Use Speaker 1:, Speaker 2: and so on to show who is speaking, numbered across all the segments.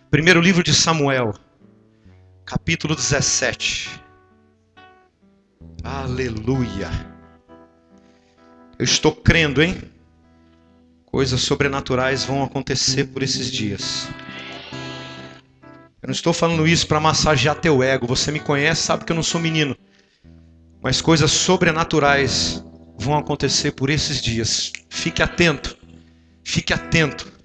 Speaker 1: Primeiro livro de Samuel, capítulo 17. Aleluia. Eu estou crendo, hein? Coisas sobrenaturais vão acontecer por esses dias. Eu não estou falando isso para massagear teu ego. Você me conhece, sabe que eu não sou menino. Mas coisas sobrenaturais vão acontecer por esses dias. Fique atento. Fique atento.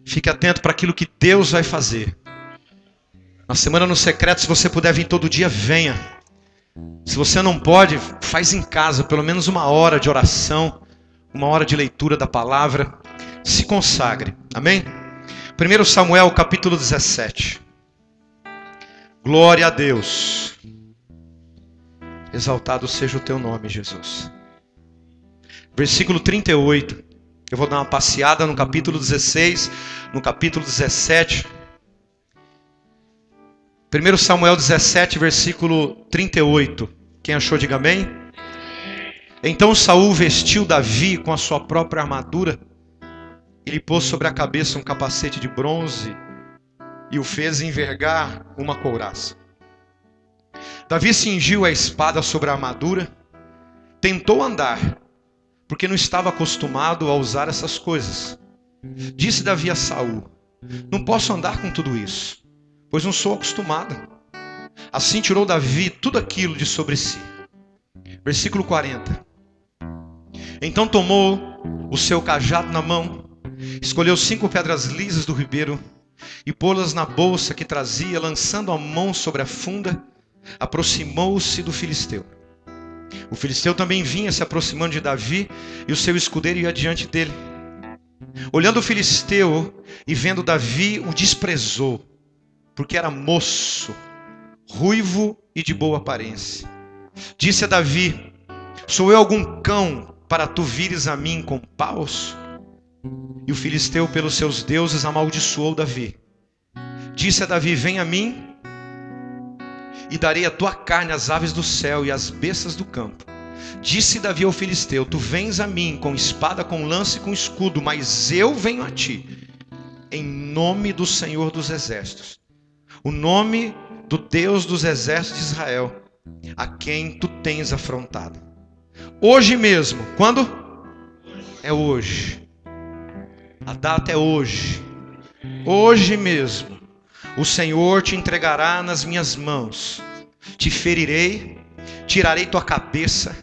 Speaker 1: Fique atento para aquilo que Deus vai fazer. Na semana no secreto, se você puder vir todo dia, venha. Se você não pode, faz em casa, pelo menos uma hora de oração, uma hora de leitura da palavra. Se consagre. Amém? 1 Samuel capítulo 17. Glória a Deus. Exaltado seja o teu nome, Jesus. Versículo 38. Eu vou dar uma passeada no capítulo 16, no capítulo 17. 1 Samuel 17, versículo 38. Quem achou, diga amém. Então Saul vestiu Davi com a sua própria armadura e lhe pôs sobre a cabeça um capacete de bronze e o fez envergar uma couraça. Davi cingiu a espada sobre a armadura, tentou andar, porque não estava acostumado a usar essas coisas. Disse Davi a Saul: não posso andar com tudo isso, pois não sou acostumado. Assim tirou Davi tudo aquilo de sobre si. Versículo 40. Então tomou o seu cajado na mão, escolheu 5 pedras lisas do ribeiro e pô-las na bolsa que trazia, lançando a mão sobre a funda, aproximou-se do filisteu. O filisteu também vinha se aproximando de Davi e o seu escudeiro ia diante dele. Olhando o filisteu e vendo Davi, o desprezou, porque era moço, ruivo e de boa aparência. Disse a Davi: sou eu algum cão para tu vires a mim com paus? E o filisteu pelos seus deuses amaldiçoou Davi. Disse a Davi: vem a mim e darei a tua carne às aves do céu e às bestas do campo. Disse Davi ao filisteu: tu vens a mim com espada, com lança e com escudo, mas eu venho a ti em nome do Senhor dos exércitos, o nome do Deus dos exércitos de Israel, a quem tu tens afrontado. Hoje mesmo. Quando? É hoje. A data é hoje. Hoje mesmo o Senhor te entregará nas minhas mãos. Te ferirei, tirarei tua cabeça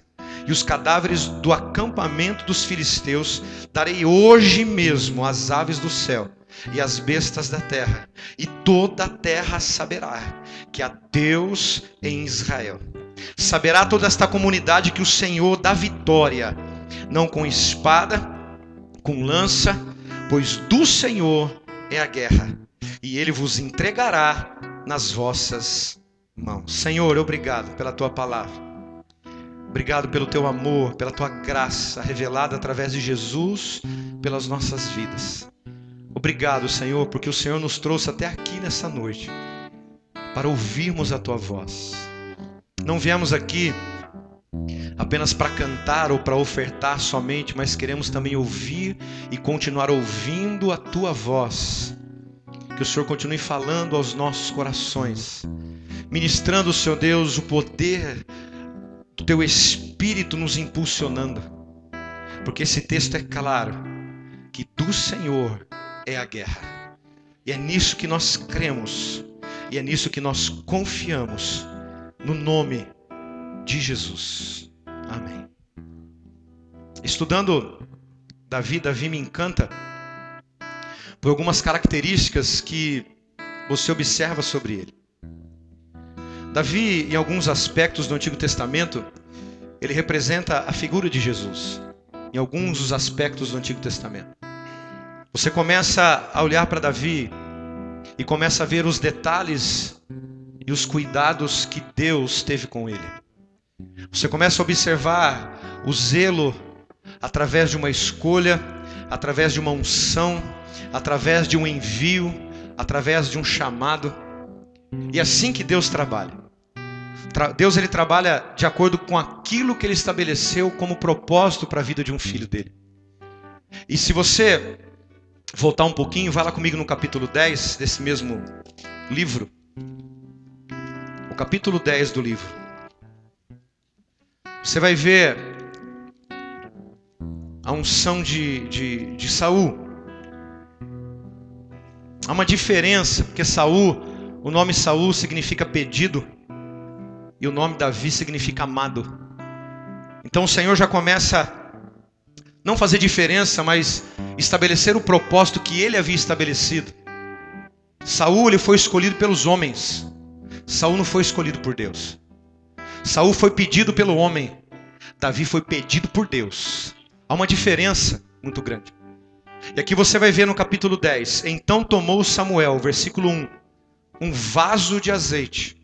Speaker 1: e os cadáveres do acampamento dos filisteus darei hoje mesmo às aves do céu e às bestas da terra, e toda a terra saberá que há Deus em Israel. Saberá toda esta comunidade que o Senhor dá vitória, não com espada, com lança, pois do Senhor é a guerra, e Ele vos entregará nas vossas mãos. Senhor, obrigado pela tua palavra. Obrigado pelo teu amor, pela tua graça revelada através de Jesus pelas nossas vidas. Obrigado, Senhor, porque o Senhor nos trouxe até aqui nessa noite para ouvirmos a tua voz. Não viemos aqui apenas para cantar ou para ofertar somente, mas queremos também ouvir e continuar ouvindo a tua voz. Que o Senhor continue falando aos nossos corações, ministrando, Senhor Deus, o poder do teu Espírito nos impulsionando, porque esse texto é claro, que do Senhor é a guerra, e é nisso que nós cremos, e é nisso que nós confiamos, no nome de Jesus, amém. Estudando Davi me encanta por algumas características que você observa sobre ele. Davi, em alguns aspectos do Antigo Testamento, ele representa a figura de Jesus, em alguns dos aspectos do Antigo Testamento. Você começa a olhar para Davi e começa a ver os detalhes e os cuidados que Deus teve com ele. Você começa a observar o zelo através de uma escolha, através de uma unção, através de um envio, através de um chamado. E é assim que Deus trabalha. Deus, ele trabalha de acordo com aquilo que ele estabeleceu como propósito para a vida de um filho dele. E se você voltar um pouquinho, vai lá comigo no capítulo 10 desse mesmo livro. O capítulo 10 do livro. Você vai ver a unção de Saul. Há uma diferença, porque Saul, o nome Saul significa pedido, e o nome Davi significa amado. Então o Senhor já começa a não fazer diferença, mas estabelecer o propósito que ele havia estabelecido. Saul, ele foi escolhido pelos homens. Saul não foi escolhido por Deus. Saul foi pedido pelo homem. Davi foi pedido por Deus. Há uma diferença muito grande. E aqui você vai ver no capítulo 10. Então tomou Samuel, versículo 1, um vaso de azeite,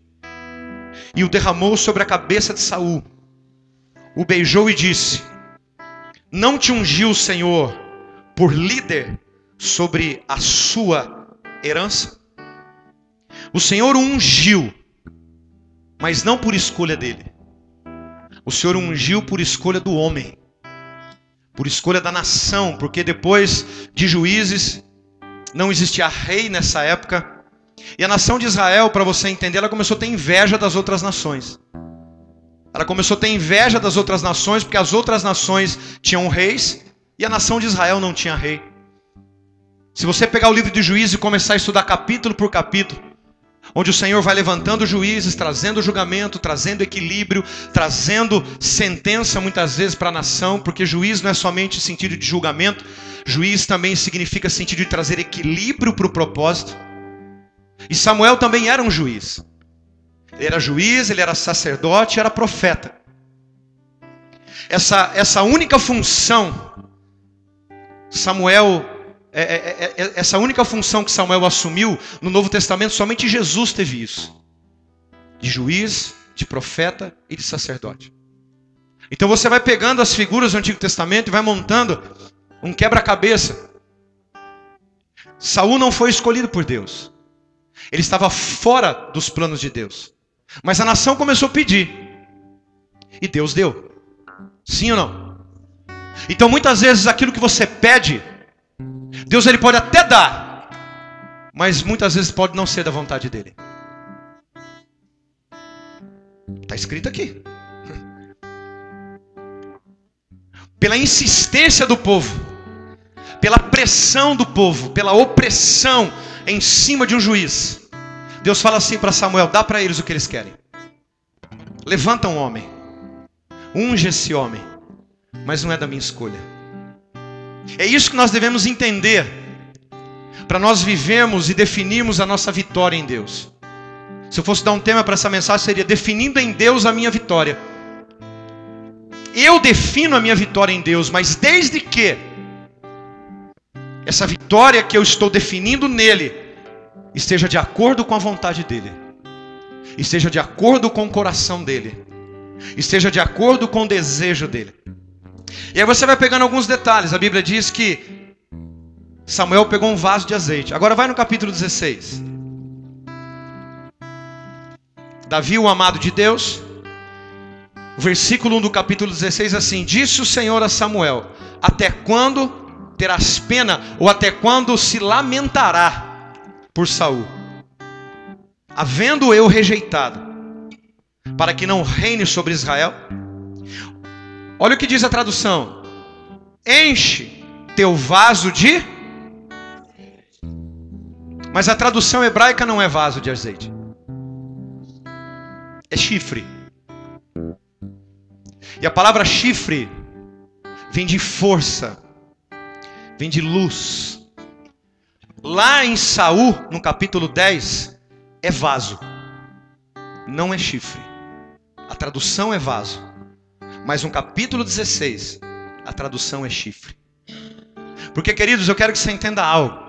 Speaker 1: e o derramou sobre a cabeça de Saul. O beijou e disse: não te ungiu o Senhor por líder sobre a sua herança? O Senhor o ungiu, mas não por escolha dele. O Senhor o ungiu por escolha do homem, por escolha da nação, porque depois de Juízes não existia rei nessa época. E a nação de Israel, para você entender, ela começou a ter inveja das outras nações. Ela começou a ter inveja das outras nações, porque as outras nações tinham reis e a nação de Israel não tinha rei. Se você pegar o livro de Juízes e começar a estudar capítulo por capítulo, onde o Senhor vai levantando juízes, trazendo julgamento, trazendo equilíbrio, trazendo sentença muitas vezes para a nação, porque juiz não é somente sentido de julgamento, juiz também significa sentido de trazer equilíbrio para o propósito. E Samuel também era um juiz. Ele era juiz, ele era sacerdote, era profeta. Essa única função, essa única função que Samuel assumiu no Novo Testamento, somente Jesus teve isso. De juiz, de profeta e de sacerdote. Então você vai pegando as figuras do Antigo Testamento e vai montando um quebra-cabeça. Saul não foi escolhido por Deus. Ele estava fora dos planos de Deus. Mas a nação começou a pedir. E Deus deu. Sim ou não? Então muitas vezes aquilo que você pede, Deus ele pode até dar, mas muitas vezes pode não ser da vontade dele. Está escrito aqui. Pela insistência do povo, pela pressão do povo, pela opressão em cima de um juiz, Deus fala assim para Samuel: dá para eles o que eles querem. Levanta um homem, unge esse homem, mas não é da minha escolha. É isso que nós devemos entender, para nós vivermos e definirmos a nossa vitória em Deus. Se eu fosse dar um tema para essa mensagem, seria definindo em Deus a minha vitória. Eu defino a minha vitória em Deus, mas desde que essa vitória que eu estou definindo nele esteja de acordo com a vontade dele, esteja de acordo com o coração dele, esteja de acordo com o desejo dele. E aí você vai pegando alguns detalhes. A Bíblia diz que Samuel pegou um vaso de azeite. Agora vai no capítulo 16. Davi, o amado de Deus, o versículo 1 do capítulo 16 assim: disse o Senhor a Samuel: até quando terás pena, ou até quando se lamentará por Saul, havendo eu rejeitado, para que não reine sobre Israel? Olha o que diz a tradução: enche teu vaso de... Mas a tradução hebraica não é vaso de azeite, é chifre. E a palavra chifre vem de força, vem de luz. Lá em Saul, no capítulo 10, é vaso, não é chifre. A tradução é vaso, mas no capítulo 16, a tradução é chifre. Porque, queridos, eu quero que você entenda algo.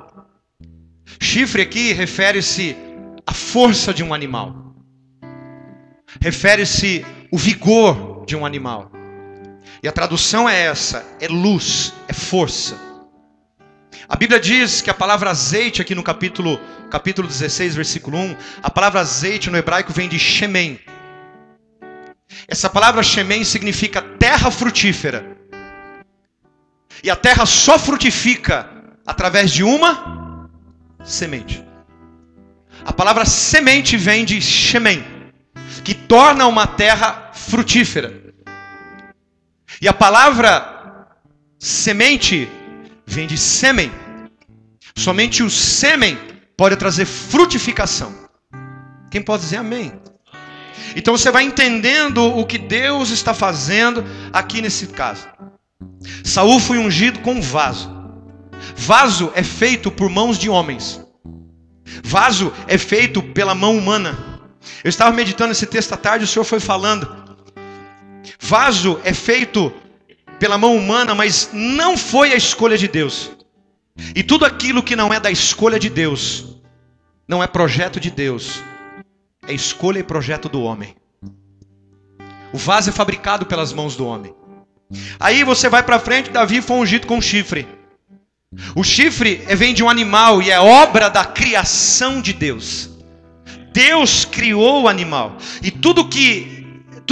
Speaker 1: Chifre aqui refere-se à força de um animal, refere-se ao vigor de um animal. E a tradução é essa, é luz, é força. A Bíblia diz que a palavra azeite aqui no capítulo 16, versículo 1, a palavra azeite no hebraico vem de shemen. Essa palavra shemen significa terra frutífera. E a terra só frutifica através de uma semente. A palavra semente vem de Shemen, que torna uma terra frutífera. E a palavra semente vem de sêmen. Somente o sêmen pode trazer frutificação. Quem pode dizer amém? Então você vai entendendo o que Deus está fazendo aqui nesse caso. Saul foi ungido com um vaso. Vaso é feito por mãos de homens. Vaso é feito pela mão humana. Eu estava meditando esse texto à tarde, o Senhor foi falando. Vaso é feito pela mão humana, mas não foi a escolha de Deus. E tudo aquilo que não é da escolha de Deus, não é projeto de Deus, é escolha e projeto do homem. O vaso é fabricado pelas mãos do homem. Aí você vai para frente, Davi foi ungido com um chifre. O chifre vem de um animal e é obra da criação de Deus. Deus criou o animal. E tudo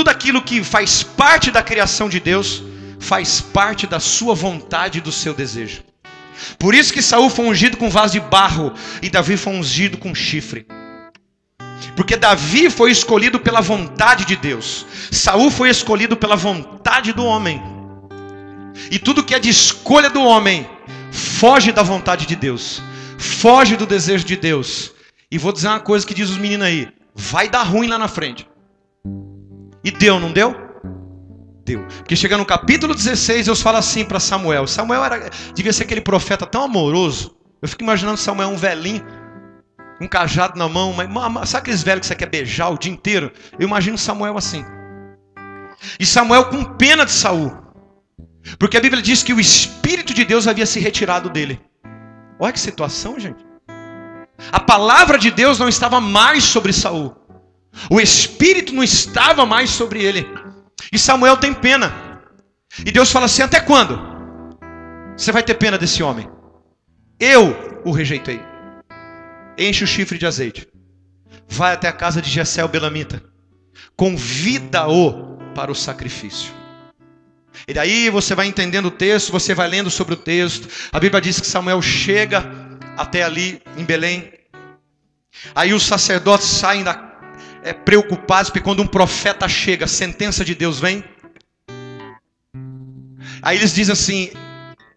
Speaker 1: aquilo que faz parte da criação de Deus, faz parte da sua vontade e do seu desejo. Por isso que Saul foi ungido com vaso de barro e Davi foi ungido com chifre. Porque Davi foi escolhido pela vontade de Deus. Saul foi escolhido pela vontade do homem. E tudo que é de escolha do homem foge da vontade de Deus, foge do desejo de Deus. E vou dizer uma coisa que diz os meninos aí: vai dar ruim lá na frente. E deu, não deu? Deu. Porque chega no capítulo 16, Deus fala assim para Samuel. Samuel devia ser aquele profeta tão amoroso. Eu fico imaginando Samuel um velhinho, um cajado na mão. Sabe aqueles velhos que você quer beijar o dia inteiro? Eu imagino Samuel assim. E Samuel com pena de Saul. Porque a Bíblia diz que o Espírito de Deus havia se retirado dele. Olha que situação, gente. A palavra de Deus não estava mais sobre Saul. O Espírito não estava mais sobre ele. E Samuel tem pena. E Deus fala assim: até quando você vai ter pena desse homem? Eu o rejeitei. Enche o chifre de azeite. Vai até a casa de Jessé o Belamita. Convida-o para o sacrifício. E daí você vai entendendo o texto, você vai lendo sobre o texto. A Bíblia diz que Samuel chega até ali em Belém. Aí os sacerdotes saem preocupados, porque quando um profeta chega, a sentença de Deus vem. Aí eles dizem assim: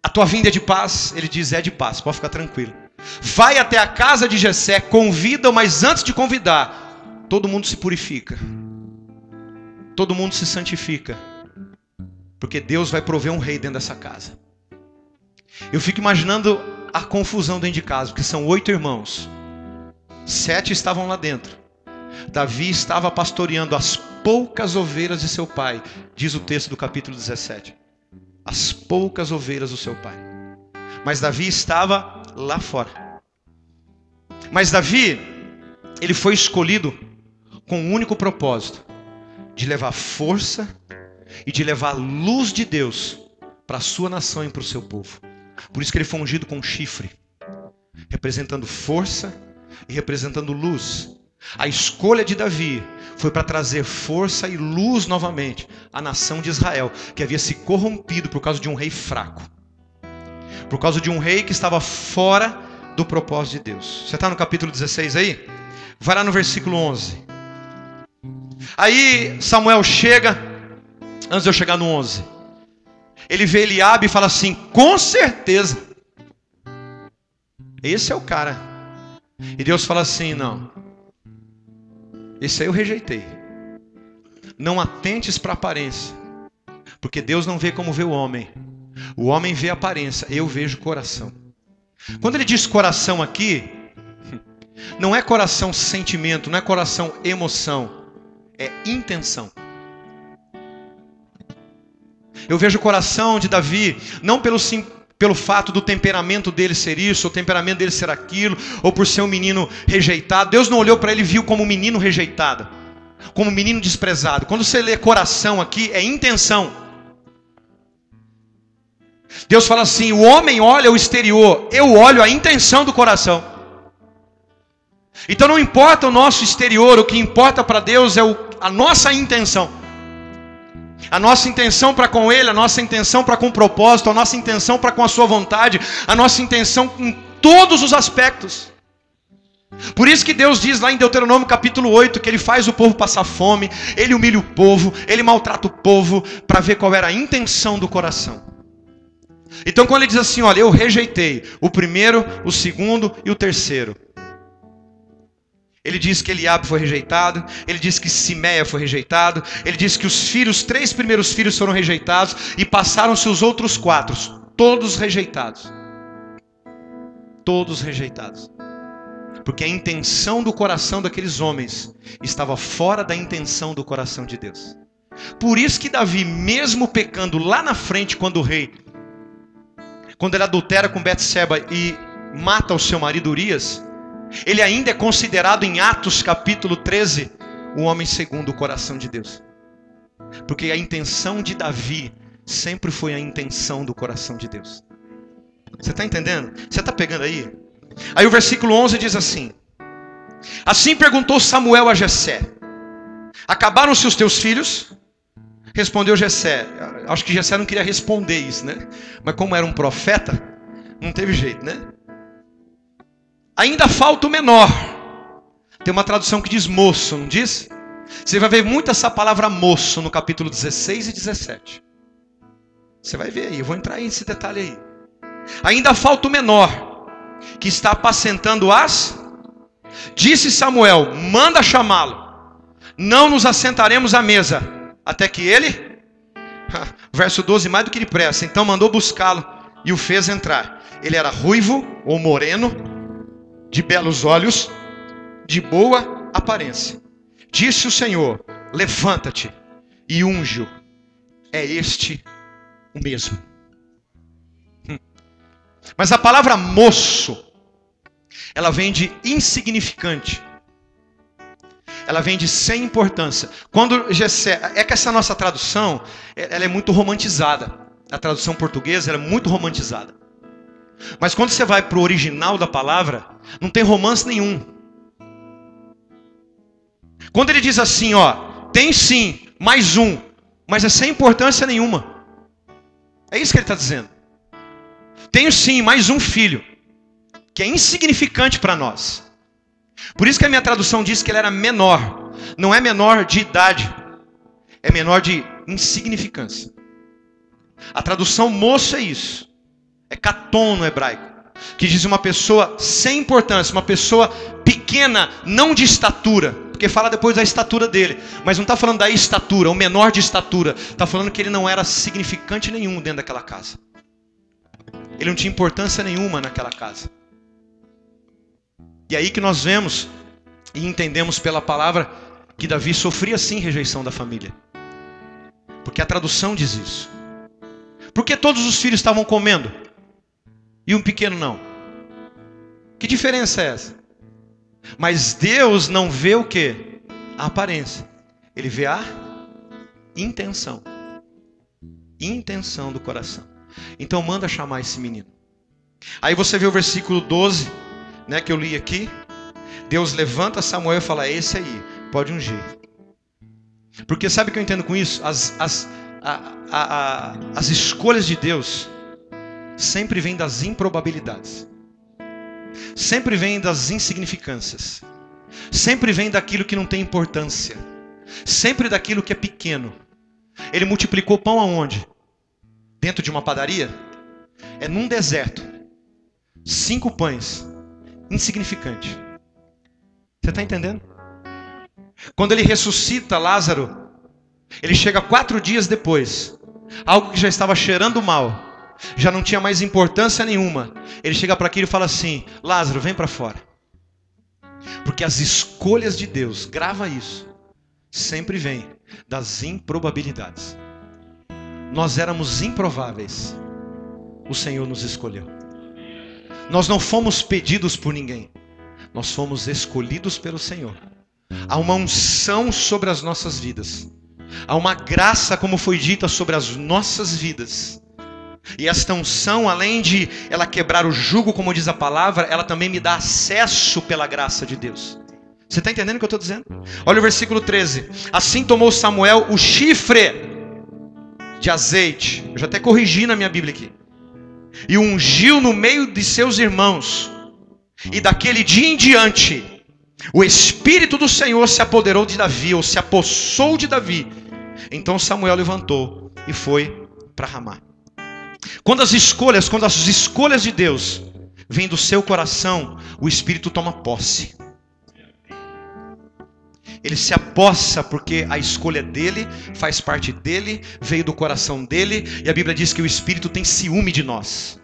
Speaker 1: a tua vinda é de paz? Ele diz: é de paz, pode ficar tranquilo. Vai até a casa de Jessé, convida, mas antes de convidar, todo mundo se purifica. Todo mundo se santifica. Porque Deus vai prover um rei dentro dessa casa. Eu fico imaginando a confusão dentro de casa, porque são 8 irmãos. 7 estavam lá dentro. Davi estava pastoreando as poucas ovelhas de seu pai, diz o texto do capítulo 17. As poucas ovelhas do seu pai. Mas Davi estava lá fora. Mas Davi, ele foi escolhido com um único propósito: de levar força e de levar a luz de Deus para a sua nação e para o seu povo. Por isso que ele foi ungido com um chifre, representando força e representando luz. A escolha de Davi foi para trazer força e luz novamente à nação de Israel, que havia se corrompido por causa de um rei fraco, por causa de um rei que estava fora do propósito de Deus. Você está no capítulo 16 aí? Vai lá no versículo 11. Aí Samuel chega, antes de eu chegar no 11, ele vê Eliabe e fala assim: com certeza, esse é o cara. E Deus fala assim: não, esse aí eu rejeitei. Não atentes para a aparência, porque Deus não vê como vê o homem. O homem vê a aparência, eu vejo o coração. Quando ele diz coração aqui, não é coração sentimento, não é coração emoção, é intenção. Eu vejo o coração de Davi, não pelo fato do temperamento dele ser isso, ou o temperamento dele ser aquilo, ou por ser um menino rejeitado. Deus não olhou para ele e viu como um menino rejeitado, como um menino desprezado. Quando você lê coração aqui, é intenção. Deus fala assim: o homem olha o exterior, eu olho a intenção do coração. Então não importa o nosso exterior, o que importa para Deus é a nossa intenção. A nossa intenção para com Ele, a nossa intenção para com o propósito, a nossa intenção para com a sua vontade, a nossa intenção em todos os aspectos. Por isso que Deus diz lá em Deuteronômio capítulo 8, que Ele faz o povo passar fome, Ele humilha o povo, Ele maltrata o povo, para ver qual era a intenção do coração. Então quando Ele diz assim, olha, eu rejeitei o primeiro, o segundo e o terceiro. Ele diz que Eliabe foi rejeitado, ele diz que Simeia foi rejeitado, ele diz que os 3 primeiros filhos foram rejeitados e passaram-se os outros 4, todos rejeitados. Todos rejeitados. Porque a intenção do coração daqueles homens estava fora da intenção do coração de Deus. Por isso que Davi, mesmo pecando lá na frente quando ele adultera com Betseba e mata o seu marido Urias, ele ainda é considerado em Atos capítulo 13 o homem segundo o coração de Deus. Porque a intenção de Davi sempre foi a intenção do coração de Deus. Você está entendendo? Você está pegando aí? Aí o versículo 11 diz assim: assim perguntou Samuel a Jessé: acabaram-se os teus filhos? Respondeu Jessé. Acho que Jessé não queria responder isso, né? Mas como era um profeta, não teve jeito, né? Ainda falta o menor. Tem uma tradução que diz moço, não diz? Você vai ver muito essa palavra moço no capítulo 16 e 17. Você vai ver aí, eu vou entrar nesse detalhe aí. Ainda falta o menor, que está apacentando as... Disse Samuel, manda chamá-lo. Não nos assentaremos à mesa, até que ele... Verso 12, mais do que lhe pressa. Então mandou buscá-lo e o fez entrar. Ele era ruivo ou moreno, de belos olhos, de boa aparência. Disse o Senhor, levanta-te e unge-o. É este o mesmo. Mas a palavra moço, ela vem de insignificante. Ela vem de sem importância. Quando Jessé, é que essa nossa tradução, ela é muito romantizada. A tradução portuguesa ela é muito romantizada. Mas quando você vai para o original da palavra, não tem romance nenhum. Quando ele diz assim, ó, tem sim, mais um, mas é sem importância nenhuma. É isso que ele está dizendo. Tenho sim, mais um filho, que é insignificante para nós. Por isso que a minha tradução diz que ele era menor. Não é menor de idade, é menor de insignificância. A tradução moço é isso. É katon no hebraico, que diz uma pessoa sem importância, uma pessoa pequena, não de estatura, porque fala depois da estatura dele, mas não está falando da estatura, o menor de estatura, está falando que ele não era significante nenhum dentro daquela casa. Ele não tinha importância nenhuma naquela casa. E aí que nós vemos e entendemos pela palavra que Davi sofria sim rejeição da família, porque a tradução diz isso. Porque todos os filhos estavam comendo e um pequeno não. Que diferença é essa? Mas Deus não vê o quê? A aparência. Ele vê a intenção. Intenção do coração. Então manda chamar esse menino. Aí você vê o versículo 12, né, que eu li aqui. Deus levanta Samuel e fala, esse aí, pode ungir. Porque sabe o que eu entendo com isso? As escolhas de Deus sempre vêm das improbabilidades. Sempre vêm das insignificâncias. Sempre vem daquilo que não tem importância. Sempre daquilo que é pequeno. Ele multiplicou pão aonde? Dentro de uma padaria? É num deserto. 5 pães. Insignificante. Você está entendendo? Quando ele ressuscita Lázaro, ele chega 4 dias depois. Algo que já estava cheirando mal. Já não tinha mais importância nenhuma. Ele chega para aquilo e fala assim, Lázaro, vem para fora. Porque as escolhas de Deus, grava isso, sempre vêm das improbabilidades. Nós éramos improváveis. O Senhor nos escolheu. Nós não fomos pedidos por ninguém. Nós fomos escolhidos pelo Senhor. Há uma unção sobre as nossas vidas. Há uma graça, como foi dita, sobre as nossas vidas. E esta unção, além de ela quebrar o jugo, como diz a palavra, ela também me dá acesso pela graça de Deus. Você está entendendo o que eu estou dizendo? Olha o versículo 13. Assim tomou Samuel o chifre. de azeite. Eu já até corrigi na minha Bíblia aqui. E ungiu no meio de seus irmãos. E daquele dia em diante, o Espírito do Senhor se apoderou de Davi, ou se apossou de Davi. Então Samuel levantou e foi para Ramá. Quando as escolhas de Deus vêm do seu coração, o Espírito toma posse. Ele se apossa porque a escolha dele, faz parte dele, veio do coração dele. E a Bíblia diz que o Espírito tem ciúme de nós.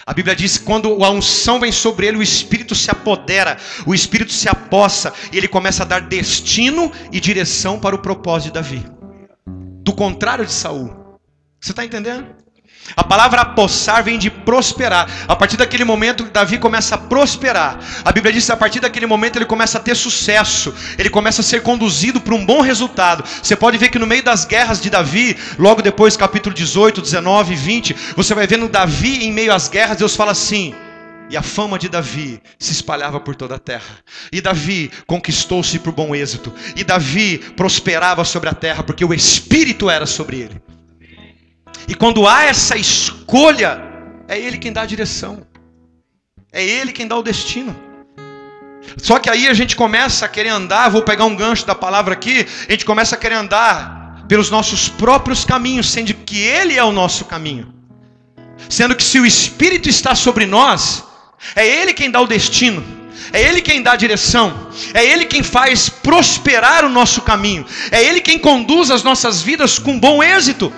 Speaker 1: A Bíblia diz que quando a unção vem sobre ele, o Espírito se apodera, o Espírito se apossa e ele começa a dar destino e direção para o propósito de Davi. Do contrário de Saul. Você está entendendo? A palavra apossar vem de prosperar. A partir daquele momento, Davi começa a prosperar. A Bíblia diz que a partir daquele momento ele começa a ter sucesso. Ele começa a ser conduzido para um bom resultado. Você pode ver que no meio das guerras de Davi, logo depois, capítulo 18, 19, 20, você vai vendo Davi em meio às guerras. Deus fala assim: e a fama de Davi se espalhava por toda a terra. E Davi conquistou-se por bom êxito. E Davi prosperava sobre a terra, porque o Espírito era sobre ele. E quando há essa escolha, é Ele quem dá a direção. É Ele quem dá o destino. Só que aí a gente começa a querer andar, vou pegar um gancho da palavra aqui, a gente começa a querer andar pelos nossos próprios caminhos, sendo que Ele é o nosso caminho. Sendo que se o Espírito está sobre nós, é Ele quem dá o destino. É Ele quem dá a direção. É Ele quem faz prosperar o nosso caminho. É Ele quem conduz as nossas vidas com bom êxito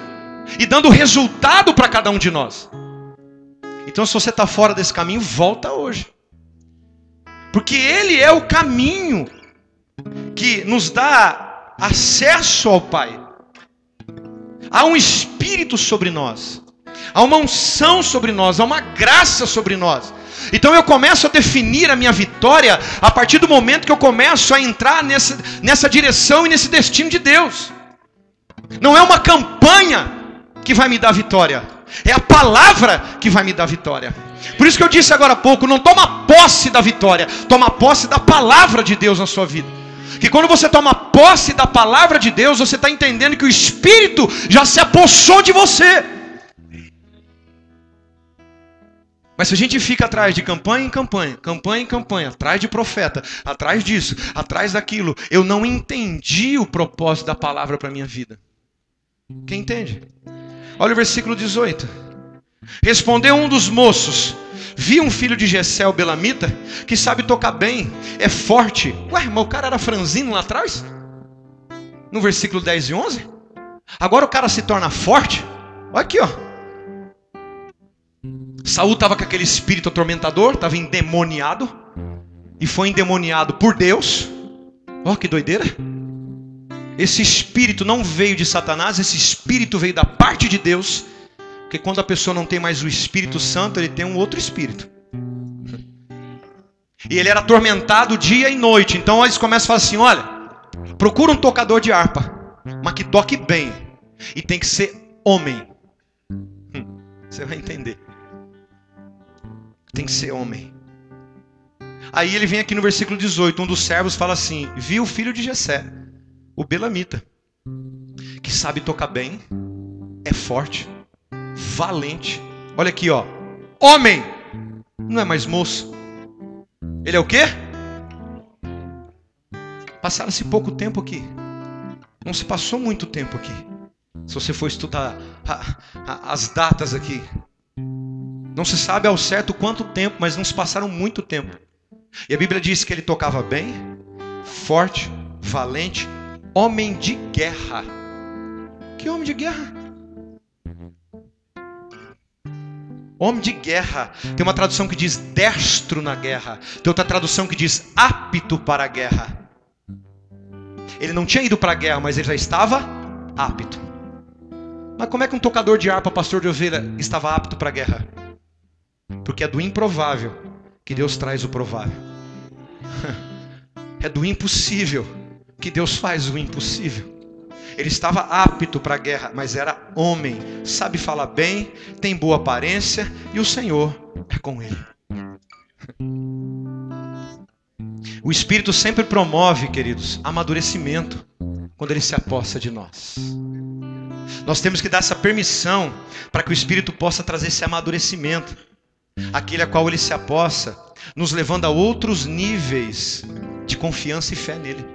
Speaker 1: e dando resultado para cada um de nós. Então, se você está fora desse caminho, volta hoje. Porque Ele é o caminho que nos dá acesso ao Pai. Há um Espírito sobre nós. Há uma unção sobre nós. Há uma graça sobre nós. Então eu começo a definir a minha vitória a partir do momento que eu começo a entrar nessa direção e nesse destino de Deus. Não é uma campanha que vai me dar vitória, é a palavra que vai me dar vitória. Por isso que eu disse agora há pouco, não toma posse da vitória, toma posse da palavra de Deus na sua vida. Que quando você toma posse da palavra de Deus, você está entendendo que o Espírito já se apossou de você. Mas se a gente fica atrás de campanha em campanha, campanha em campanha, atrás de profeta, atrás disso, atrás daquilo, eu não entendi o propósito da palavra para a minha vida. Quem entende? Olha o versículo 18. Respondeu um dos moços: vi um filho de Jessé, o belamita, que sabe tocar bem, é forte. Ué, mas o cara era franzino lá atrás? No versículo 10 e 11. Agora o cara se torna forte. Olha aqui, ó. Saul estava com aquele espírito atormentador, estava endemoniado. E foi endemoniado por Deus. Ó, que doideira. Esse espírito não veio de Satanás, esse espírito veio da parte de Deus. Porque quando a pessoa não tem mais o Espírito Santo, ele tem um outro espírito. E ele era atormentado dia e noite. Então eles começam a falar assim: olha, procura um tocador de harpa, mas que toque bem. E tem que ser homem. Você vai entender. Tem que ser homem. Aí ele vem aqui no versículo 18. Um dos servos fala assim: viu o filho de Jessé, o belamita, que sabe tocar bem, é forte, valente. Olha aqui, ó. Homem, não é mais moço. Ele é o quê? Passaram-se pouco tempo aqui. Não se passou muito tempo aqui. Se você for estudar as datas aqui, não se sabe ao certo quanto tempo, mas não se passaram muito tempo. E a Bíblia diz que ele tocava bem, forte, valente, homem de guerra. Que homem de guerra? Homem de guerra. Tem uma tradução que diz destro na guerra. Tem outra tradução que diz apto para a guerra. Ele não tinha ido para a guerra, mas ele já estava apto. Mas como é que um tocador de harpa, pastor de ovelha, estava apto para a guerra? Porque é do improvável que Deus traz o provável. É do impossível que Deus faz o impossível. Ele estava apto para a guerra, mas era homem, sabe falar bem, tem boa aparência e o Senhor é com ele. O Espírito sempre promove, queridos, amadurecimento quando ele se apossa de nós. Nós temos que dar essa permissão para que o Espírito possa trazer esse amadurecimento, aquele a qual ele se apossa, nos levando a outros níveis de confiança e fé nele.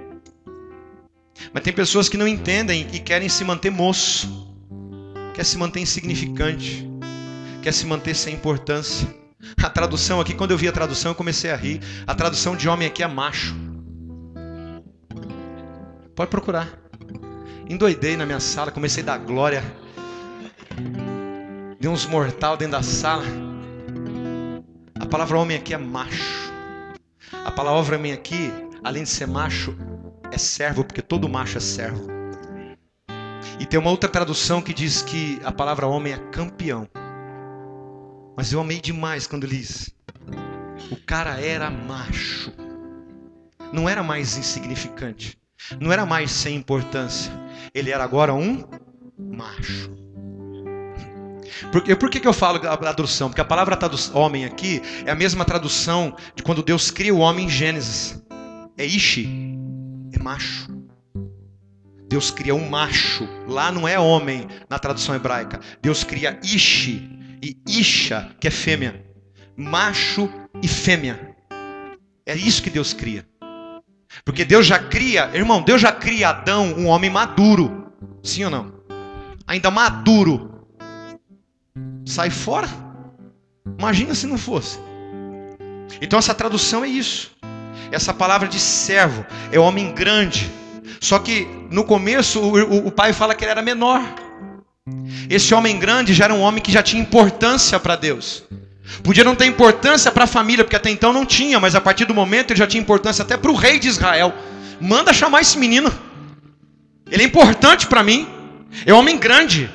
Speaker 1: Mas tem pessoas que não entendem e querem se manter moço, quer se manter insignificante, quer se manter sem importância. A tradução aqui, quando eu vi a tradução, eu comecei a rir. A tradução de homem aqui é macho. Pode procurar. Endoidei na minha sala, comecei a dar glória. Dei uns mortal dentro da sala. A palavra homem aqui é macho. A palavra homem aqui, além de ser macho, é servo, porque todo macho é servo. E tem uma outra tradução que diz que a palavra homem é campeão. Mas eu amei demais quando li isso. O cara era macho. Não era mais insignificante. Não era mais sem importância. Ele era agora um macho. Por que eu falo a tradução? Porque a palavra homem aqui é a mesma tradução de quando Deus cria o homem em Gênesis. É Ishi, é macho. Deus cria um macho. Lá não é homem na tradução hebraica. Deus cria Ishi e Isha, que é fêmea. Macho e fêmea. É isso que Deus cria. Porque Deus já cria, irmão, Deus já cria Adão, um homem maduro. Sim ou não? Ainda maduro. Sai fora? Imagina se não fosse. Então essa tradução é isso. Essa palavra de servo é homem grande. Só que no começo o pai fala que ele era menor. Esse homem grande já era um homem que já tinha importância para Deus. Podia não ter importância para a família, porque até então não tinha, mas a partir do momento ele já tinha importância até para o rei de Israel. Manda chamar esse menino. Ele é importante para mim. É um homem grande.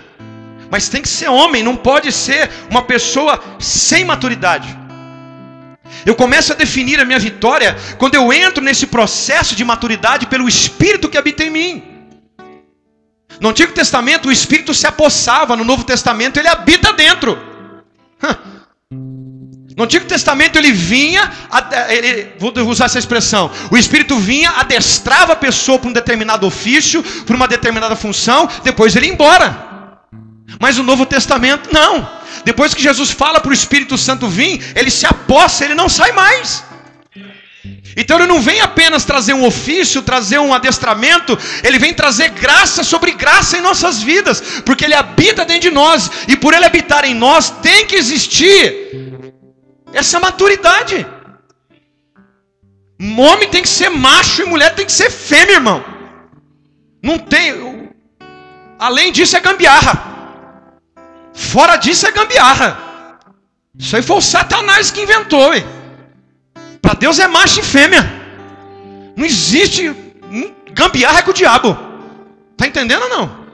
Speaker 1: Mas tem que ser homem, não pode ser uma pessoa sem maturidade. Eu começo a definir a minha vitória quando eu entro nesse processo de maturidade pelo Espírito que habita em mim. No Antigo Testamento o Espírito se apossava, no Novo Testamento ele habita dentro. No Antigo Testamento ele vinha, vou usar essa expressão, o Espírito vinha, adestrava a pessoa para um determinado ofício, para uma determinada função, depois ele ia embora. Mas o Novo Testamento não. Depois que Jesus fala para o Espírito Santo vir, ele se apossa, ele não sai mais. Então ele não vem apenas trazer um ofício, trazer um adestramento, ele vem trazer graça sobre graça em nossas vidas, porque ele habita dentro de nós, e por ele habitar em nós, tem que existir essa maturidade. Homem tem que ser macho e mulher tem que ser fêmea, irmão. Não tem. Além disso é gambiarra. Fora disso é gambiarra. Isso aí foi o Satanás que inventou. Para Deus é macho e fêmea. Não existe. Gambiarra é com o diabo. Está entendendo ou não?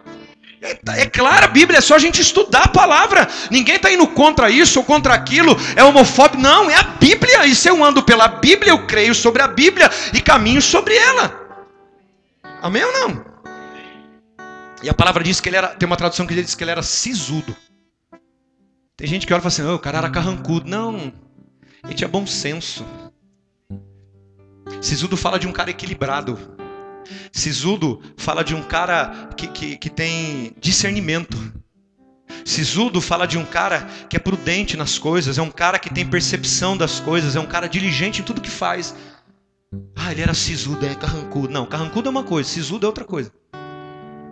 Speaker 1: É claro, a Bíblia é só a gente estudar a palavra. Ninguém está indo contra isso ou contra aquilo. É homofóbico. Não, é a Bíblia. E se eu ando pela Bíblia, eu creio sobre a Bíblia e caminho sobre ela. Amém ou não? E a palavra diz que ele era. Tem uma tradução que diz que ele era sisudo. Tem gente que olha e fala assim: oh, o cara era carrancudo. Não, ele tinha bom senso. Sisudo fala de um cara equilibrado. Sisudo fala de um cara que tem discernimento. Sisudo fala de um cara que é prudente nas coisas. É um cara que tem percepção das coisas. É um cara diligente em tudo que faz. Ah, ele era sisudo, é carrancudo. Não, carrancudo é uma coisa, sisudo é outra coisa.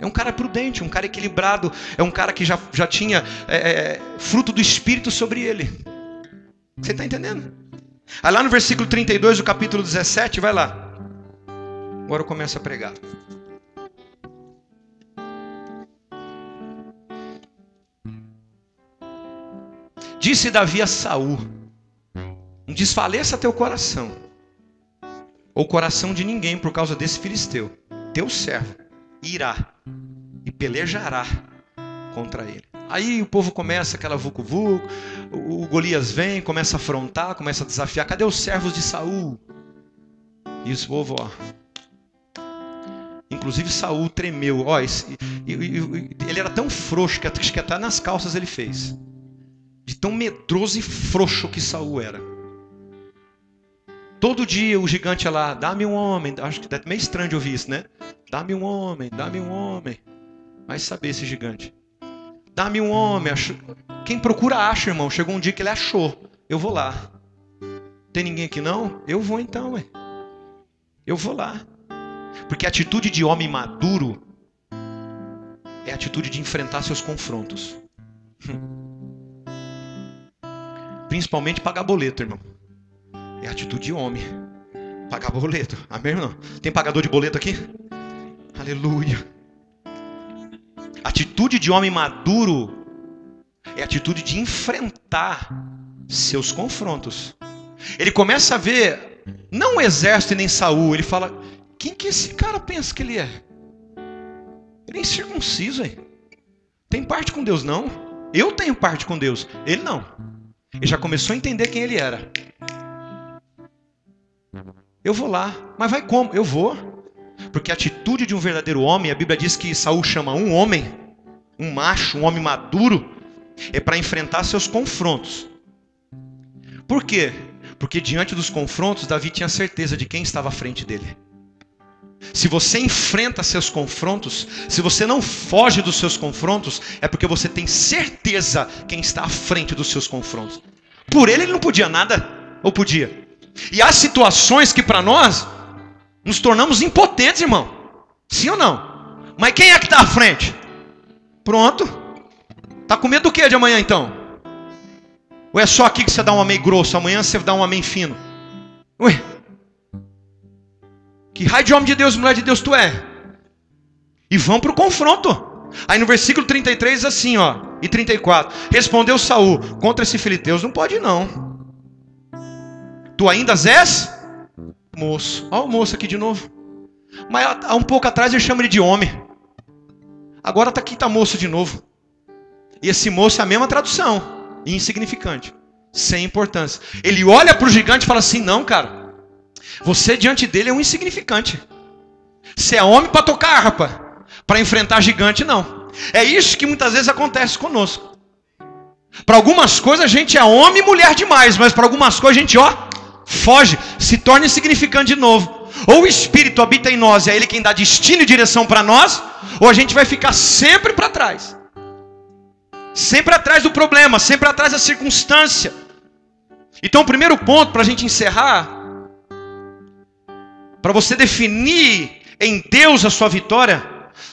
Speaker 1: É um cara prudente, um cara equilibrado. É um cara que já tinha fruto do Espírito sobre ele. Você está entendendo? Aí lá no versículo 32 do capítulo 17, vai lá. Agora eu começo a pregar. Disse Davi a Saul: não desfaleça teu coração, ou o coração de ninguém por causa desse filisteu. Teu servo irá e pelejará contra ele. Aí o povo começa aquela vucu-vucu, o Golias vem, começa a afrontar, começa a desafiar. Cadê os servos de Saul? E os povo, ó. Inclusive Saul tremeu. Ó, ele era tão frouxo que acho que até nas calças ele fez. De tão medroso e frouxo que Saul era. Todo dia o gigante ia lá: dá-me um homem. Acho que é meio estranho de ouvir isso, né? Dá-me um homem, dá-me um homem. Vai saber esse gigante. Dá-me um homem. Quem procura acha, irmão. Chegou um dia que ele achou. Eu vou lá. Tem ninguém aqui não? Eu vou então, ué. Eu vou lá. Porque a atitude de homem maduro é a atitude de enfrentar seus confrontos. Principalmente pagar boleto, irmão. É a atitude de homem. Pagar boleto. Amém, irmão? Tem pagador de boleto aqui? Aleluia. Atitude de homem maduro é a atitude de enfrentar seus confrontos. Ele começa a ver, não o exército e nem Saul, ele fala, quem que esse cara pensa que ele é? Ele é incircunciso, hein? Tem parte com Deus não? Eu tenho parte com Deus, ele não. Ele já começou a entender quem ele era. Eu vou lá, mas vai como? Eu vou. Porque a atitude de um verdadeiro homem, a Bíblia diz que Saul chama um homem, um macho, um homem maduro, é para enfrentar seus confrontos. Por quê? Porque diante dos confrontos, Davi tinha certeza de quem estava à frente dele. Se você enfrenta seus confrontos, se você não foge dos seus confrontos, é porque você tem certeza quem está à frente dos seus confrontos. Por ele não podia nada, ou podia? E há situações que para nós nos tornamos impotentes, irmão. Sim ou não? Mas quem é que está à frente? Pronto. Tá com medo do que de amanhã então? Ou é só aqui que você dá um amém grosso, amanhã você dá um amém fino? Ué? Que raio de homem de Deus, mulher de Deus tu é? E vão para o confronto. Aí no versículo 33 diz assim, ó, e 34. Respondeu Saul, contra esse filisteus não pode não. Tu ainda és moço. Olha o moço aqui de novo. Mas há um pouco atrás ele chama ele de homem. Agora tá aqui, tá moço de novo. E esse moço é a mesma tradução. Insignificante. Sem importância. Ele olha para o gigante e fala assim, não cara. Você diante dele é um insignificante. Você é homem para tocar harpa. Para enfrentar gigante não. É isso que muitas vezes acontece conosco. Para algumas coisas a gente é homem e mulher demais. Mas para algumas coisas a gente foge. Se torna insignificante de novo. Ou o Espírito habita em nós e é Ele quem dá destino e direção para nós. Ou a gente vai ficar sempre para trás. Sempre atrás do problema. Sempre atrás da circunstância. Então o primeiro ponto para a gente encerrar. Para você definir em Deus a sua vitória,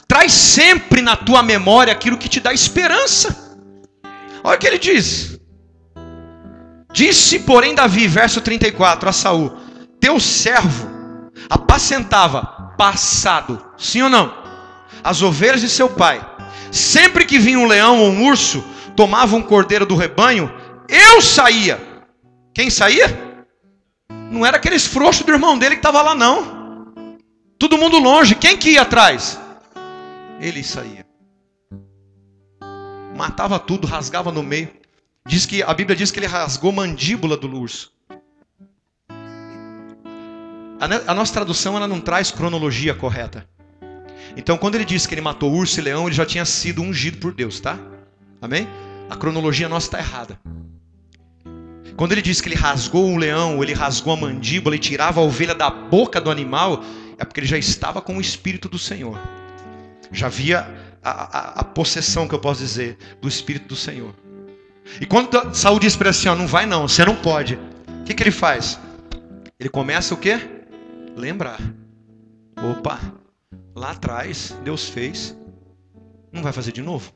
Speaker 1: traz sempre na tua memória aquilo que te dá esperança. Olha o que ele diz. Disse, porém, Davi, verso 34, a Saul, teu servo apacentava, passado, sim ou não, as ovelhas de seu pai. Sempre que vinha um leão ou um urso, tomava um cordeiro do rebanho, eu saía. Quem saía? Não era aqueles frouxos do irmão dele que estava lá não. Todo mundo longe. Quem que ia atrás? Ele saía. Matava tudo, rasgava no meio. A Bíblia diz que ele rasgou a mandíbula do urso. A nossa tradução ela não traz cronologia correta. Então quando ele diz que ele matou urso e leão, ele já tinha sido ungido por Deus, tá? Amém? A cronologia nossa está errada. Quando ele diz que ele rasgou um leão, ele rasgou a mandíbula e tirava a ovelha da boca do animal, é porque ele já estava com o Espírito do Senhor. Já havia a possessão, que eu posso dizer, do Espírito do Senhor. E quando Saul diz para ele assim, ó, não vai não, você não pode. O que ele faz? Ele começa o quê? Lembrar. Opa, lá atrás Deus fez. Não vai fazer de novo?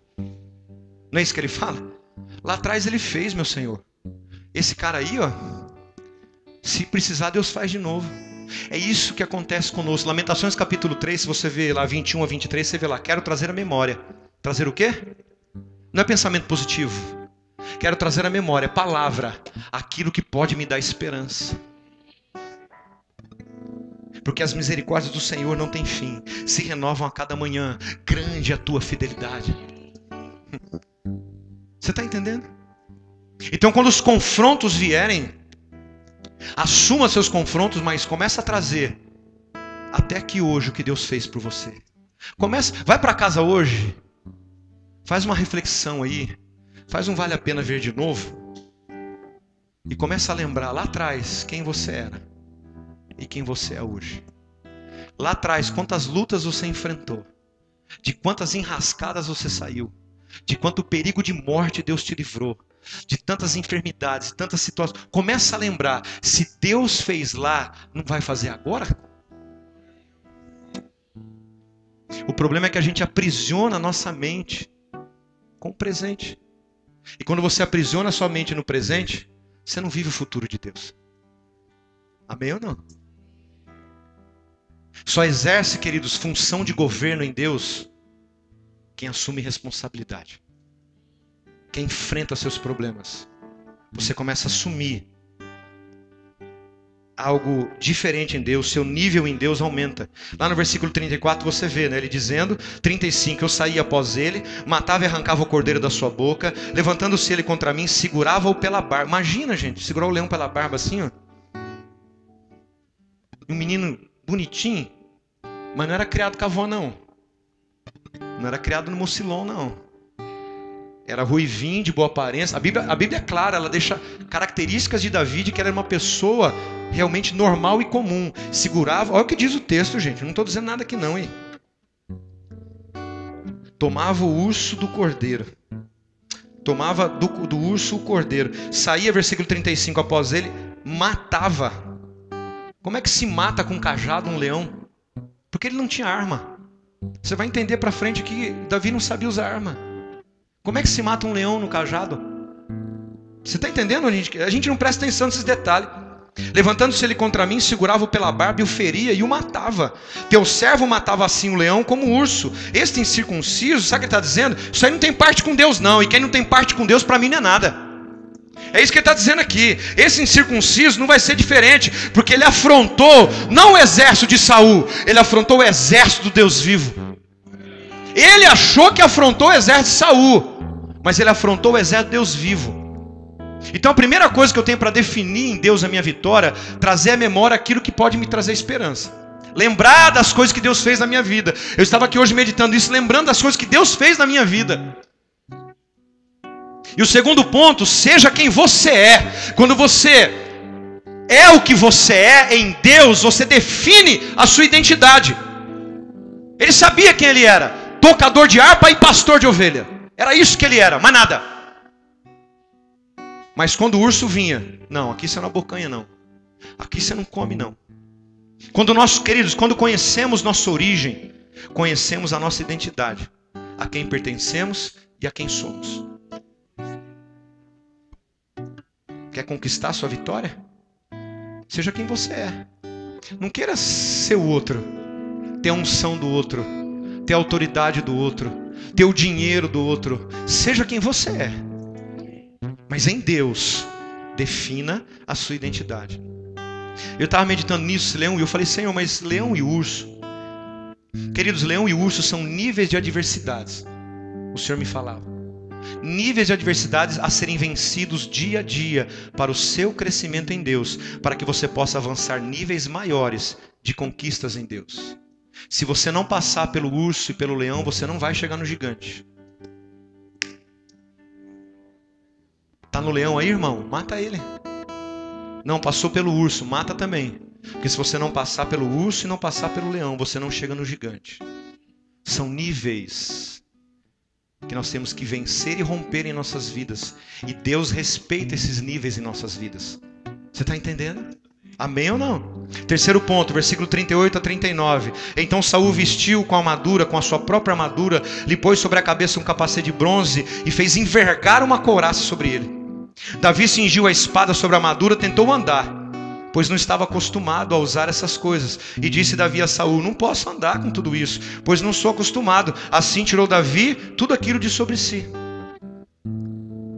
Speaker 1: Não é isso que ele fala? Lá atrás ele fez, meu Senhor. Esse cara aí, ó, se precisar, Deus faz de novo. É isso que acontece conosco. Lamentações capítulo 3, se você vê lá 21 a 23, você vê lá, quero trazer a memória. Trazer o quê? Não é pensamento positivo. Quero trazer a memória, palavra, aquilo que pode me dar esperança. Porque as misericórdias do Senhor não têm fim, se renovam a cada manhã. Grande é a tua fidelidade. Você está entendendo? Então quando os confrontos vierem, assuma seus confrontos, mas começa a trazer até aqui hoje o que Deus fez por você. Vai para casa hoje, faz uma reflexão aí, faz um vale a pena ver de novo e começa a lembrar lá atrás quem você era e quem você é hoje. Lá atrás, quantas lutas você enfrentou, de quantas enrascadas você saiu, de quanto perigo de morte Deus te livrou, de tantas enfermidades, tantas situações. Começa a lembrar, se Deus fez lá, não vai fazer agora? O problema é que a gente aprisiona a nossa mente com o presente. E quando você aprisiona a sua mente no presente, você não vive o futuro de Deus. Amém ou não? Só exerce, queridos, função de governo em Deus quem assume responsabilidade. Quem enfrenta seus problemas. Você começa a assumir algo diferente em Deus, seu nível em Deus aumenta. Lá no versículo 34 você vê, né, ele dizendo, 35, eu saía após ele, matava e arrancava o cordeiro da sua boca, levantando-se ele contra mim, segurava-o pela barba. Imagina, gente, segurar o leão pela barba assim, ó. Um menino bonitinho, mas não era criado com a avó, não. Não era criado no Mocilon, não. Era ruivinho, de boa aparência. A Bíblia é clara, ela deixa características de Davi, de que ele era uma pessoa realmente normal e comum. Segurava, olha o que diz o texto, gente. Eu não estou dizendo nada aqui não, hein? Tomava o urso do cordeiro. Tomava do urso o cordeiro. Saía, versículo 35, após ele, matava. Como é que se mata com um cajado um leão? Porque ele não tinha arma. Você vai entender para frente que Davi não sabia usar arma. Como é que se mata um leão no cajado? Você está entendendo? A gente não presta atenção nesses detalhes. Levantando-se ele contra mim, segurava-o pela barba e o feria e o matava. Teu servo matava assim o leão como o urso. Este incircunciso, sabe o que ele está dizendo? Isso aí não tem parte com Deus não. E quem não tem parte com Deus, para mim não é nada. É isso que ele está dizendo aqui. Esse incircunciso não vai ser diferente. Porque ele afrontou, não o exército de Saul. Ele afrontou o exército do Deus vivo. Ele achou que afrontou o exército de Saul. Mas ele afrontou o exército de Deus vivo. Então a primeira coisa que eu tenho para definir em Deus a minha vitória, trazer à memória aquilo que pode me trazer esperança. Lembrar das coisas que Deus fez na minha vida. Eu estava aqui hoje meditando isso, lembrando das coisas que Deus fez na minha vida. E o segundo ponto, seja quem você é. Quando você é o que você é em Deus, você define a sua identidade. Ele sabia quem ele era. Tocador de harpa e pastor de ovelha. Era isso que ele era, mais nada. Mas quando o urso vinha, não, aqui você não abocanha não. Aqui você não come não. Quando nós, queridos, quando conhecemos nossa origem, conhecemos a nossa identidade, a quem pertencemos e a quem somos. Quer conquistar a sua vitória? Seja quem você é. Não queira ser o outro, ter a unção do outro, ter a autoridade do outro, ter o dinheiro do outro. Seja quem você é. Mas em Deus, defina a sua identidade. Eu estava meditando nisso, leão, e eu falei, Senhor, mas leão e urso. Queridos, leão e urso são níveis de adversidades. O Senhor me falava. Níveis de adversidades a serem vencidos dia a dia para o seu crescimento em Deus, para que você possa avançar níveis maiores de conquistas em Deus. Se você não passar pelo urso e pelo leão, você não vai chegar no gigante. Está no leão aí, irmão? Mata ele. Não, passou pelo urso, mata também. Porque se você não passar pelo urso e não passar pelo leão, você não chega no gigante. São níveis que nós temos que vencer e romper em nossas vidas. E Deus respeita esses níveis em nossas vidas. Você está entendendo? Amém ou não? Terceiro ponto, versículo 38 a 39. Então Saul vestiu com a armadura, com a sua própria armadura, lhe pôs sobre a cabeça um capacete de bronze e fez envergar uma couraça sobre ele. Davi cingiu a espada sobre a armadura, tentou andar, pois não estava acostumado a usar essas coisas. E disse Davi a Saul, não posso andar com tudo isso, pois não sou acostumado. Assim tirou Davi tudo aquilo de sobre si.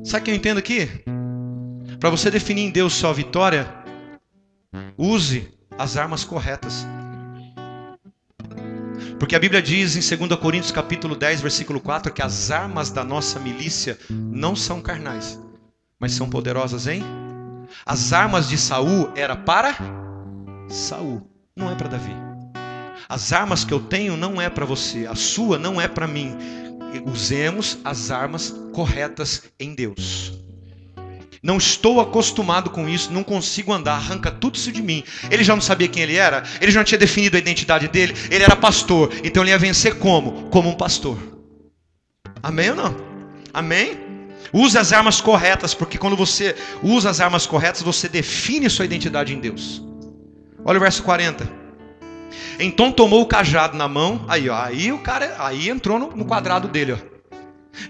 Speaker 1: Sabe o que eu entendo aqui? Para você definir em Deus sua vitória, use as armas corretas. Porque a Bíblia diz em 2 Coríntios capítulo 10, versículo 4, que as armas da nossa milícia não são carnais, mas são poderosas em... As armas de Saul era para Saul, não é para Davi. As armas que eu tenho não é para você, a sua não é para mim. Usemos as armas corretas em Deus. Não estou acostumado com isso, não consigo andar, arranca tudo isso de mim. Ele já não sabia quem ele era, ele já não tinha definido a identidade dele, ele era pastor, então ele ia vencer como? Como um pastor. Amém ou não? Amém? Use as armas corretas, porque quando você usa as armas corretas, você define sua identidade em Deus. Olha o verso 40. Então tomou o cajado na mão, aí o cara entrou no quadrado dele, ó.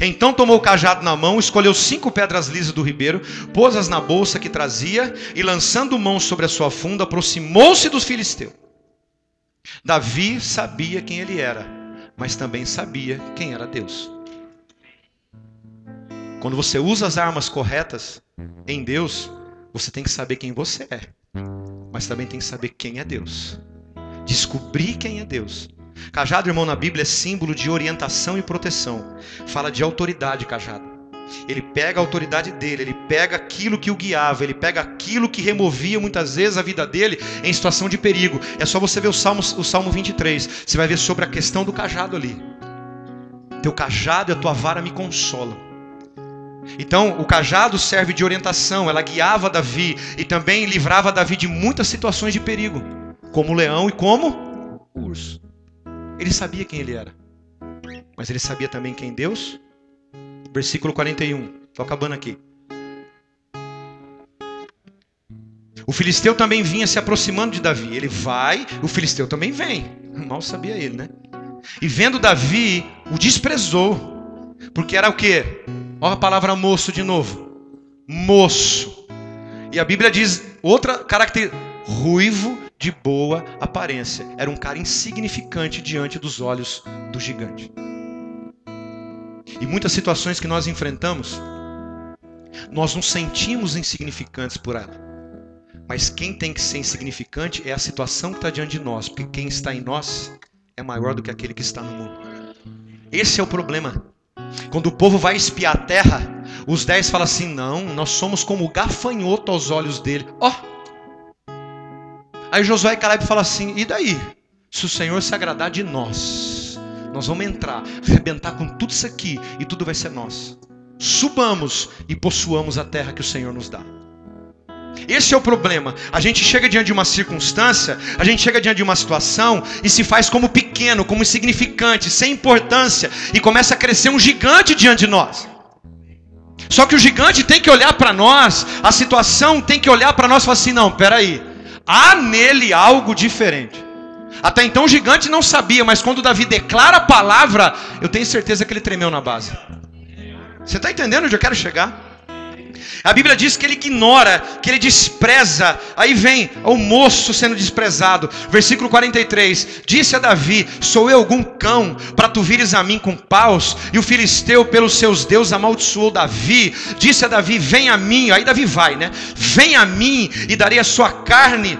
Speaker 1: Então tomou o cajado na mão, escolheu 5 pedras lisas do ribeiro, pôs-as na bolsa que trazia e, lançando mão sobre a sua funda, aproximou-se dos filisteus. Davi sabia quem ele era, mas também sabia quem era Deus. Quando você usa as armas corretas em Deus, você tem que saber quem você é, mas também tem que saber quem é Deus. Descobrir quem é Deus. Cajado, irmão, na Bíblia é símbolo de orientação e proteção. Fala de autoridade, cajado. Ele pega a autoridade dele, ele pega aquilo que o guiava, ele pega aquilo que removia muitas vezes a vida dele em situação de perigo. É só você ver o Salmo 23. Você vai ver sobre a questão do cajado ali. Teu cajado e a tua vara me consolam. Então, o cajado serve de orientação. Ela guiava Davi e também livrava Davi de muitas situações de perigo, como o leão e como o urso. Ele sabia quem ele era, mas ele sabia também quem Deus. Versículo 41, estou acabando aqui. O filisteu também vinha se aproximando de Davi. Ele vai, o filisteu também vem. Mal sabia ele, né? E vendo Davi, o desprezou. Porque era o quê? Olha a palavra moço de novo. Moço. E a Bíblia diz outra característica: ruivo de boa aparência. Era um cara insignificante diante dos olhos do gigante. E muitas situações que nós enfrentamos, nós nos sentimos insignificantes por ela. Mas quem tem que ser insignificante é a situação que está diante de nós. Porque quem está em nós é maior do que aquele que está no mundo. Esse é o problema. Quando o povo vai espiar a terra, os 10 falam assim: não, nós somos como gafanhoto aos olhos dele. Aí Josué e Caleb falam assim: e daí? Se o Senhor se agradar de nós, nós vamos entrar, arrebentar com tudo isso aqui e tudo vai ser nosso. Subamos e possuamos a terra que o Senhor nos dá. Esse é o problema. A gente chega diante de uma circunstância, a gente chega diante de uma situação e se faz como pequeno, como insignificante, sem importância, e começa a crescer um gigante diante de nós. Só que o gigante tem que olhar para nós, a situação tem que olhar para nós e falar assim: não, peraí, há nele algo diferente. Até então o gigante não sabia, mas quando Davi declara a palavra, eu tenho certeza que ele tremeu na base. Você está entendendo onde eu quero chegar? A Bíblia diz que ele ignora, que ele despreza. Aí vem o moço sendo desprezado. Versículo 43. Disse a Davi: sou eu algum cão para tu vires a mim com paus? E o filisteu pelos seus deuses amaldiçoou Davi. Disse a Davi: vem a mim. Aí Davi vai, né? Vem a mim e darei a sua carne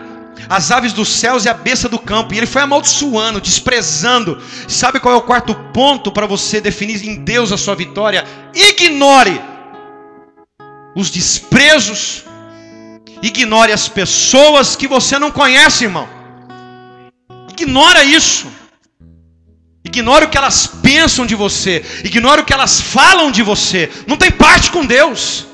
Speaker 1: as aves dos céus e a besta do campo. E ele foi amaldiçoando, desprezando. Sabe qual é o quarto ponto para você definir em Deus a sua vitória? Ignore os desprezos, ignore as pessoas que você não conhece, irmão. Ignora isso. Ignore o que elas pensam de você. Ignore o que elas falam de você. Não tem parte com Deus.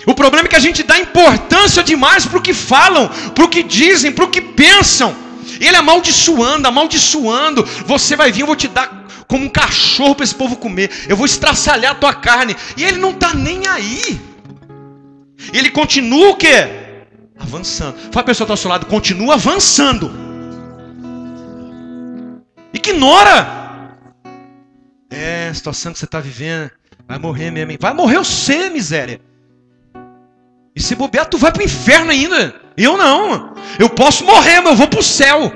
Speaker 1: O problema é que a gente dá importância demais para o que falam, para o que dizem, para o que pensam. Ele amaldiçoando, amaldiçoando. Você vai vir, eu vou te dar como um cachorro para esse povo comer. Eu vou estraçalhar a tua carne. E ele não está nem aí. Ele continua o quê? Avançando. Fala a pessoa que está ao seu lado: continua avançando. Ignora. A situação que você está vivendo. Vai morrer mesmo, hein? Vai morrer você, miséria. E se bobear, tu vai para o inferno ainda. Eu não. Eu posso morrer, mas eu vou para o céu.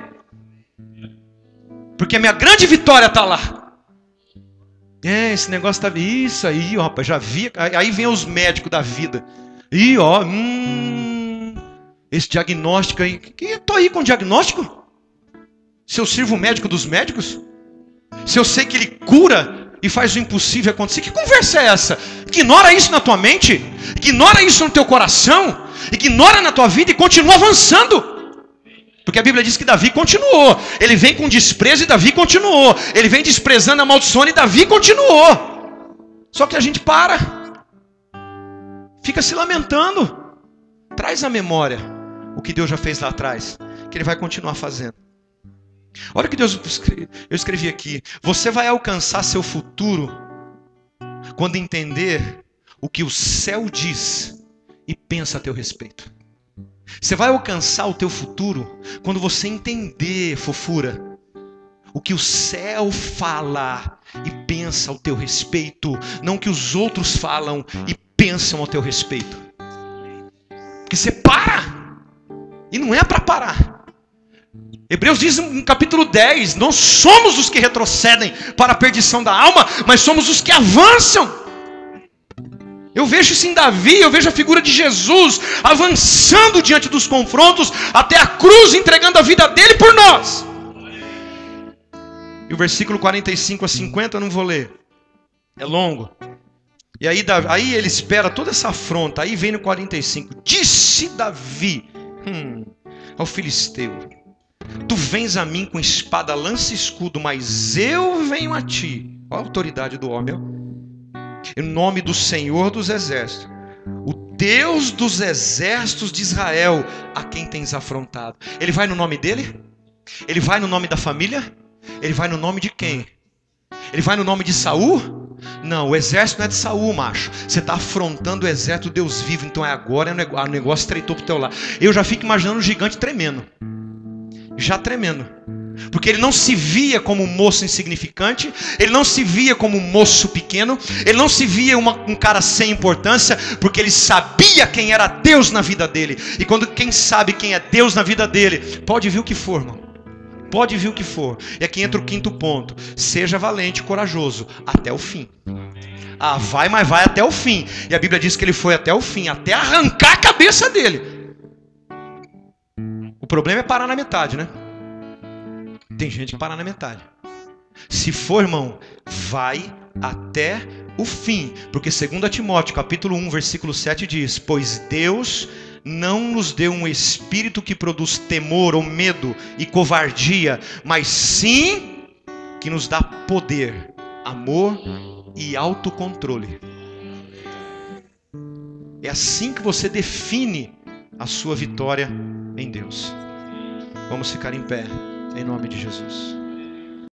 Speaker 1: Porque a minha grande vitória está lá. Esse negócio tá... Isso aí, ó, rapaz, já vi. Aí vem os médicos da vida. E ó, esse diagnóstico aí. Eu tô aí com diagnóstico? Se eu sirvo o médico dos médicos? Se eu sei que ele cura e faz o impossível acontecer? Que conversa é essa? Ignora isso na tua mente. Ignora isso no teu coração. Ignora na tua vida e continua avançando. Porque a Bíblia diz que Davi continuou. Ele vem com desprezo e Davi continuou. Ele vem desprezando, amaldiçoando e Davi continuou. Só que a gente para. Fica se lamentando. Traz à memória o que Deus já fez lá atrás, que Ele vai continuar fazendo. Olha o que eu escrevi aqui. Você vai alcançar seu futuro quando entender o que o céu diz e pensa a teu respeito. Você vai alcançar o teu futuro quando você entender, fofura, o que o céu fala e pensa ao teu respeito, não o que os outros falam e pensam ao teu respeito. Porque você para, e não é para parar. Hebreus diz no capítulo 10, não somos os que retrocedem para a perdição da alma, mas somos os que avançam. Eu vejo isso em Davi, eu vejo a figura de Jesus avançando diante dos confrontos, até a cruz entregando a vida dele por nós. E o versículo 45 a 50 eu não vou ler, é longo. E aí ele espera toda essa afronta. Aí vem no 45, disse Davi ao filisteu: tu vens a mim com espada, lança e escudo, mas eu venho a ti. Olha a autoridade do homem, em nome do Senhor dos exércitos, o Deus dos exércitos de Israel, a quem tens afrontado. Ele vai no nome dele? Ele vai no nome da família? Ele vai no nome de quem? Ele vai no nome de Saul? Não, o exército não é de Saul, macho. Você está afrontando o exército do Deus vivo. Então agora o negócio estreitou para o teu lado. Eu já fico imaginando o gigante tremendo. Já tremendo. Porque ele não se via como um moço insignificante. Ele não se via como um moço pequeno. Ele não se via um cara sem importância. Porque ele sabia quem era Deus na vida dele. E quando quem sabe quem é Deus na vida dele, pode vir o que for, irmão. Pode vir o que for. E aqui entra o quinto ponto. Seja valente e corajoso até o fim. Ah, vai, mas vai até o fim. E a Bíblia diz que ele foi até o fim, até arrancar a cabeça dele. O problema é parar na metade, né? Tem gente que para na metade. Se for, irmão, vai até o fim. Porque 2 Timóteo, capítulo 1, versículo 7 diz: pois Deus não nos deu um espírito que produz temor ou medo e covardia, mas sim que nos dá poder, amor e autocontrole. É assim que você define a sua vitória em Deus. Vamos ficar em pé, em nome de Jesus.